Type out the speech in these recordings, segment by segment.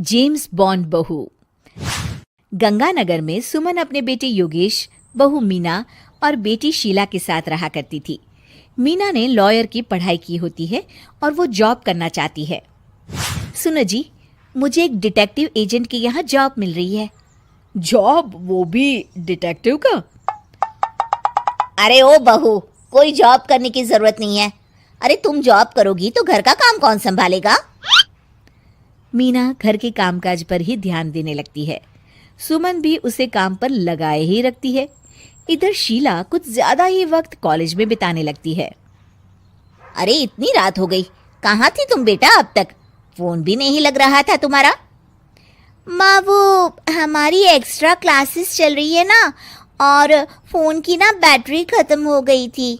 James bond बहू। गंगानगर में सुमन अपने बेटे योगेश, बहू मीना और बेटी शीला के साथ रहा करती थी। मीना ने लॉयर की पढ़ाई की होती है और वो जॉब करना चाहती है। सुनो जी, मुझे एक डिटेक्टिव एजेंट के यहाँ जॉब मिल रही है। जॉब? वो भी डिटेक्टिव का? अरे ओ बहू, कोई जॉब करने की जरूरत नहीं है। अरे तुम जॉब करोगी तो घर का काम कौन संभालेगा? मीना घर के कामकाज पर ही ध्यान देने लगती है। सुमन भी उसे काम पर लगाए ही रखती है। इधर शीला कुछ ज्यादा ही वक्त कॉलेज में बिताने लगती है। अरे इतनी रात हो गई, कहाँ थी तुम बेटा अब तक? फोन भी नहीं लग रहा था तुम्हारा। माँ, वो हमारी एक्स्ट्रा क्लासेस चल रही है ना, और फोन की ना बैटरी खत्म हो गई थी।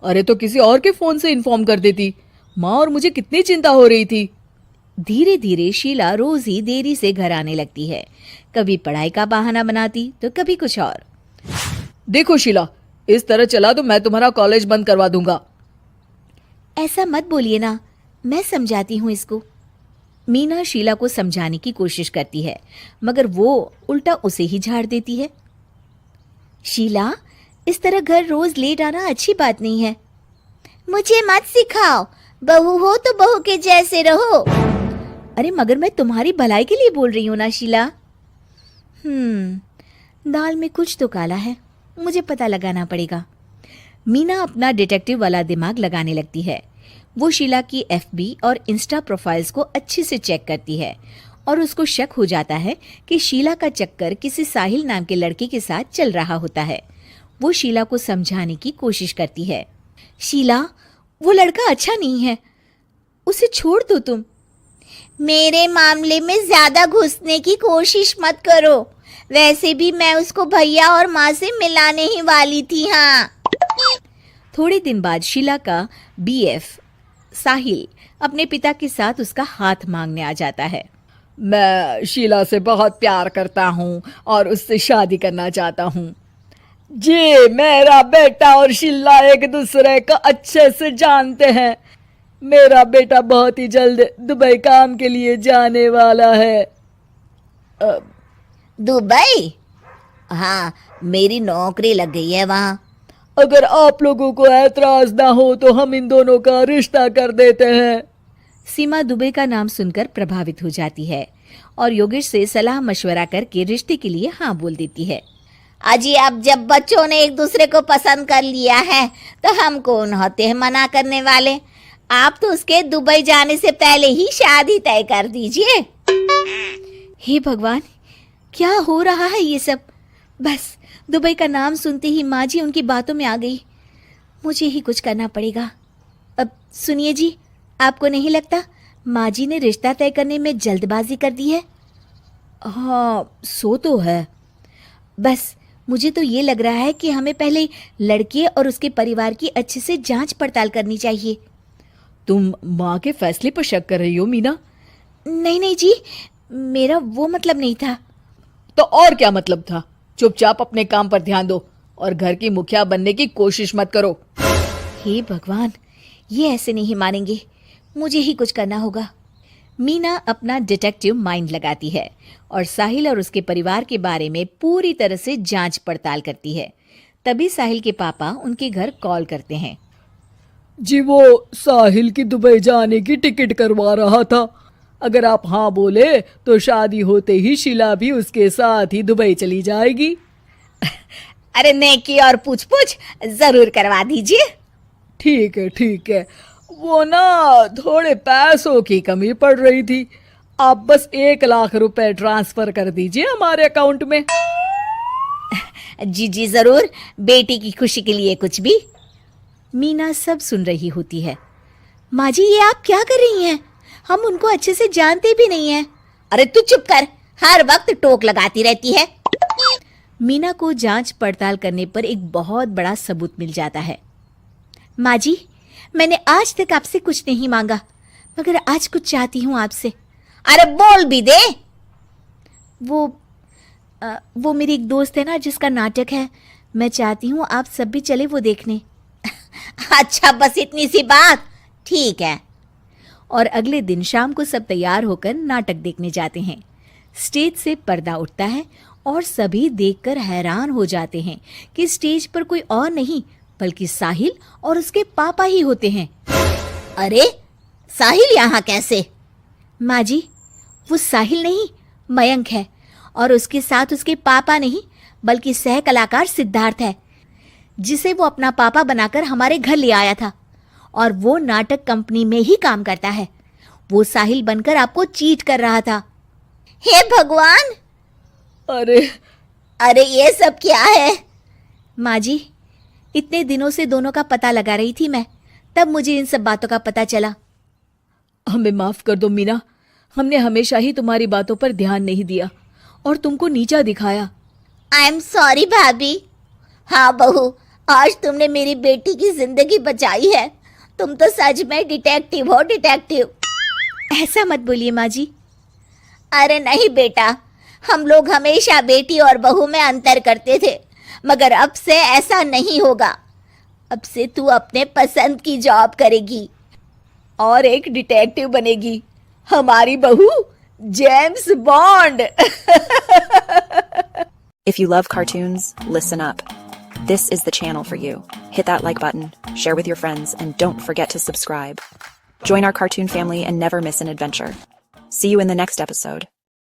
अरे तो किसी और के फोन से इन्फॉर्म कर देती माँ, और मुझे कितनी चिंता हो रही थी। धीरे धीरे शीला रोज ही देरी से घर आने लगती है। कभी पढ़ाई का बहाना बनाती तो कभी कुछ और। देखो शीला, इस तरह चला तो मैं तुम्हारा कॉलेज बंद करवा दूंगा। ऐसा मत बोलिए ना, मैं समझाती हूँ इसको। मीना शीला को समझाने की कोशिश करती है, मगर वो उल्टा उसे ही झाड़ देती है। शीला, इस तरह घर रोज लेट आना अच्छी बात नहीं है। मुझे मत सिखाओ, बहू हो तो बहू के जैसे रहो। अरे मगर मैं तुम्हारी भलाई के लिए बोल रही हूँ ना शीला। दाल में कुछ तो काला है, मुझे पता लगाना पड़ेगा। मीना अपना डिटेक्टिव वाला दिमाग लगाने लगती है। वो शीला की एफबी और इंस्टा प्रोफाइल्स को अच्छे से चेक करती है और उसको शक हो जाता है कि शीला का चक्कर किसी साहिल नाम के लड़के के साथ चल रहा होता है। वो शीला को समझाने की कोशिश करती है। शीला, वो लड़का अच्छा नहीं है, उसे छोड़ दो तुम। मेरे मामले में ज्यादा घुसने की कोशिश मत करो। वैसे भी मैं उसको भैया और माँ से मिलाने ही वाली थी। हाँ। थोड़े दिन बाद शीला का बीएफ साहिल अपने पिता के साथ उसका हाथ मांगने आ जाता है। मैं शीला से बहुत प्यार करता हूँ और उससे शादी करना चाहता हूँ जी। मेरा बेटा और शीला एक दूसरे को अच्छे से जानते हैं। मेरा बेटा बहुत ही जल्द दुबई काम के लिए जाने वाला है। दुबई? हाँ, मेरी नौकरी लग गई है वहाँ। अगर आप लोगों को ऐतराज ना हो तो हम इन दोनों का रिश्ता कर देते हैं। सीमा दुबई का नाम सुनकर प्रभावित हो जाती है और योगेश से सलाह मशवरा करके रिश्ते के लिए हाँ बोल देती है। अजी, अब जब बच्चों ने एक दूसरे को पसंद कर लिया है तो हम कौन होते हैं मना करने वाले? आप तो उसके दुबई जाने से पहले ही शादी तय कर दीजिए। हे भगवान, क्या हो रहा है ये सब? बस दुबई का नाम सुनते ही माँ जी उनकी बातों में आ गई। मुझे ही कुछ करना पड़ेगा। अब सुनिए जी, आपको नहीं लगता माँ जी ने रिश्ता तय करने में जल्दबाजी कर दी है? हाँ, सो तो है। बस मुझे तो ये लग रहा है कि हमें पहले लड़के और उसके परिवार की अच्छे से जांच पड़ताल करनी चाहिए। तुम माँ के फैसले पर शक कर रही हो मीना? नहीं नहीं जी, मेरा वो मतलब नहीं था। तो और क्या मतलब था? चुपचाप अपने काम पर ध्यान दो और घर की मुखिया बनने की कोशिश मत करो। हे भगवान, ये ऐसे नहीं मानेंगे, मुझे ही कुछ करना होगा। मीना अपना डिटेक्टिव माइंड लगाती है और साहिल और उसके परिवार के बारे में पूरी तरह से जांच पड़ताल करती है। तभी साहिल के पापा उनके घर कॉल करते हैं। जी, वो साहिल की दुबई जाने की टिकट करवा रहा था। अगर आप हाँ बोले तो शादी होते ही शीला भी उसके साथ ही दुबई चली जाएगी। अरे नेकी और पूछ पूछ जरूर करवा दीजिए। ठीक है ठीक है, वो ना थोड़े पैसों की कमी पड़ रही थी। आप बस 1 लाख रुपए ट्रांसफर कर दीजिए हमारे अकाउंट में। जी जी जरूर, बेटी की खुशी के लिए कुछ भी। मीना सब सुन रही होती है। माँ जी, ये आप क्या कर रही हैं? हम उनको अच्छे से जानते भी नहीं हैं। अरे तू चुप कर, हर वक्त टोक लगाती रहती है। मीना को जांच पड़ताल करने पर एक बहुत बड़ा सबूत मिल जाता है। माँ जी, मैंने आज तक आपसे कुछ नहीं मांगा, मगर आज कुछ चाहती हूँ आपसे। अरे बोल भी दे। वो मेरी एक दोस्त है ना जिसका नाटक है, मैं चाहती हूँ आप सब भी चले वो देखने। अच्छा, बस इतनी सी बात? ठीक है। और अगले दिन शाम को सब तैयार होकर नाटक देखने जाते हैं। स्टेज से पर्दा उठता है और सभी देखकर हैरान हो जाते हैं कि स्टेज पर कोई और नहीं बल्कि साहिल और उसके पापा ही होते हैं। अरे साहिल यहाँ कैसे? माँ जी, वो साहिल नहीं मयंक है और उसके साथ उसके पापा नहीं बल्कि सह कलाकार सिद्धार्थ है, जिसे वो अपना पापा बनाकर हमारे घर ले आया था और वो नाटक कंपनी में ही काम करता है। वो साहिल बनकर आपको चीट कर रहा था। हे भगवान, अरे अरे ये सब क्या है? माँ जी, इतने दिनों से दोनों का पता लगा रही थी मैं, तब मुझे इन सब बातों का पता चला। हमें माफ कर दो मीना, हमने हमेशा ही तुम्हारी बातों पर ध्यान नहीं दिया और तुमको नीचा दिखाया। आई एम सॉरी भाभी। हाँ बहू, आज तुमने मेरी बेटी की जिंदगी बचाई है। तुम तो सच में डिटेक्टिव हो, डिटेक्टिव। ऐसा मत बोलिए माँ जी। अरे नहीं बेटा, हम लोग हमेशा बेटी और बहू में अंतर करते थे, मगर अब से ऐसा नहीं होगा। अब से तू अपने पसंद की जॉब करेगी और एक डिटेक्टिव बनेगी। हमारी बहू James bond. If you love cartoons, listen up. This is the channel for you. Hit that like button, share with your friends, and don't forget to subscribe. Join our cartoon family and never miss an adventure. See you in the next episode.